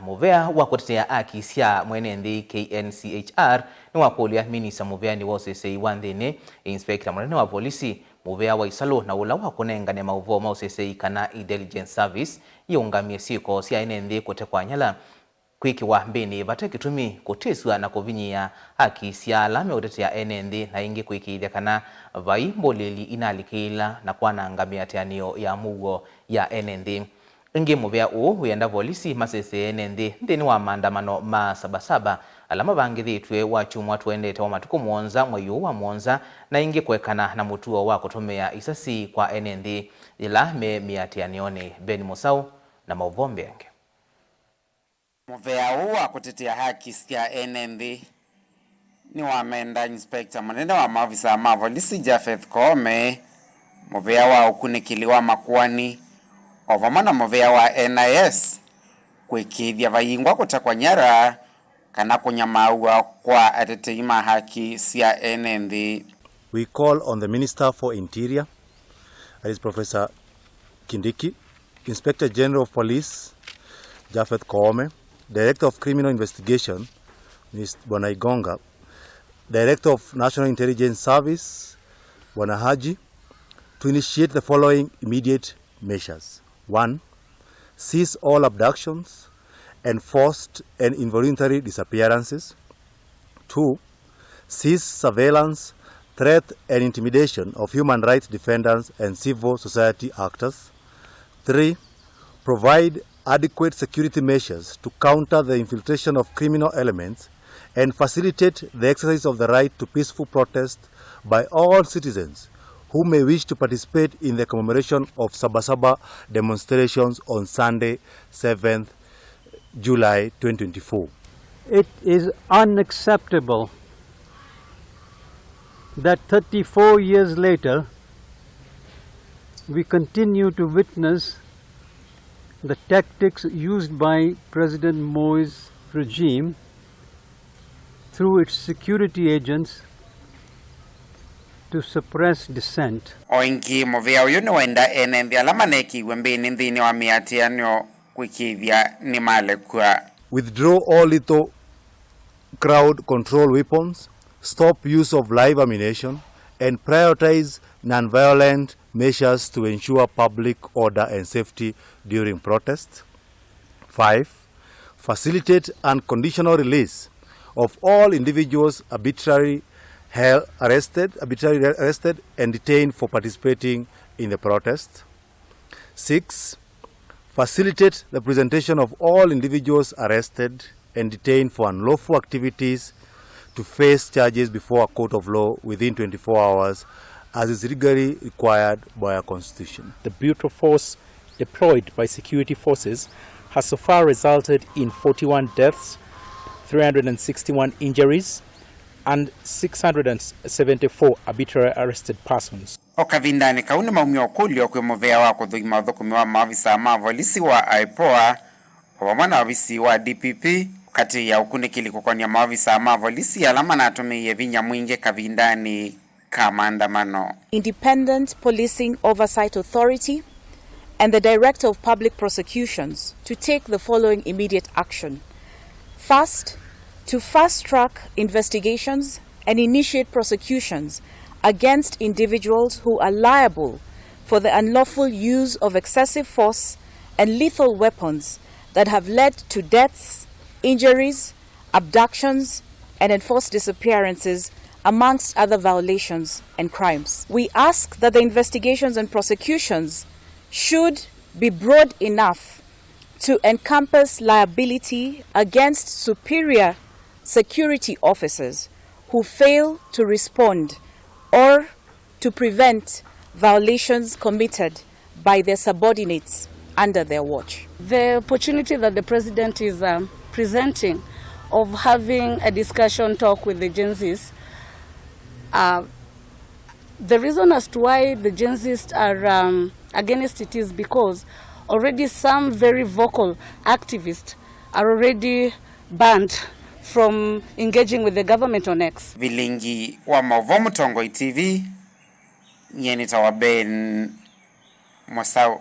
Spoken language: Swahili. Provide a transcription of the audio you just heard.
Muvea wa kutetea haki cia mwenendi KNCHR ni wakulia minisa muvea ni wosesei wanthini inspector munene wa polisi muvea wa Isalu na ula wa kunengania mauvo mausesei kana intelligence service yungamie siko cia enendi kutekwa nyala kwikiwa mbini vate kitumi kutiswa na kuvinyia haki cia alame utetea enendi na ingi kwikithia kana vai mboleli inalikila na kwanangamia tianio ya mugo ya enendi. Ingi muvea uyenda polisi masese enendi nthini wa maandamano ma sabasaba alama vangithitwe wachumwa tuendete wa matuku mwonza mwayu wa mwonza na ingi kwekana na mutuo wa kutumia isasi kwa enendi ila me miatianioni. Ben Musau na mauvombe yange. Muvea wa kutetea haki cia enendi ni wamenda inspector munene wa maafisa ma polisi Japheth Koome, muvea wa ukunikiliwa makwani ovamana muvea wa NIS kwikithia vaingwa kutekwa nyara kana kunyamaua kwa atetei ma haki cia enendi. We call on the Minister for Interior, that is Professor Kindiki, Inspector General of Police Japheth Koome, Director of Criminal Investigation Ms. Bwana Igonga, Director of National Intelligence Service Bwana Haji, to initiate the following immediate measures. 1. Cease all abductions, enforced and involuntary disappearances. 2. Cease surveillance, threat and intimidation of human rights defenders and civil society actors. 3. Provide adequate security measures to counter the infiltration of criminal elements and facilitate the exercise of the right to peaceful protest by all citizens who may wish to participate in the commemoration of Sabasaba demonstrations on Sunday, 7th July 2024. It is unacceptable that 34 years later we continue to witness the tactics used by President Moi's regime through its security agents to suppress dissent. Oingi muvea uyu ni wenda enendi alama nekiwe mbini nthini wa miatianio kwikithia ni malekwa. Withdraw all lethal crowd control weapons, stop use of live ammunition, and prioritize non-violent measures to ensure public order and safety during protests. 5. Facilitate unconditional release of all individuals arbitrarily arrested and detained for participating in the protest. 6. Facilitate the presentation of all individuals arrested and detained for unlawful activities to face charges before a court of law within 24 hours as is legally required by our constitution. The brutal force deployed by security forces has so far resulted in 41 deaths, 361 injuries, and 674 arbitrarily arrested persons. Okavindani kauni maumio kulio kwe muvea wa kuthuima uthukumi wa maafisa ma polisi wa IPOA wamana wabisi wa DPP kati ya ukunikili kukonia maafisa ma polisi alama na atumiye vinya mwinge kavindani kamandamano. Independent Policing Oversight Authority and the Director of Public Prosecutions to take the following immediate action. First, to fast-track investigations and initiate prosecutions against individuals who are liable for the unlawful use of excessive force and lethal weapons that have led to deaths, injuries, abductions, and enforced disappearances, amongst other violations and crimes. We ask that the investigations and prosecutions should be broad enough to encompass liability against superior security officers who fail to respond or to prevent violations committed by their subordinates under their watch. The opportunity that the President is presenting of having a discussion talk with the Gen Zs, the reason as to why the Gen Zs are against it is because already some very vocal activists are already banned from engaging with the government on X. Vilingi wa Mauvomu Tongoi TV, Nyenita wa Ben Musau.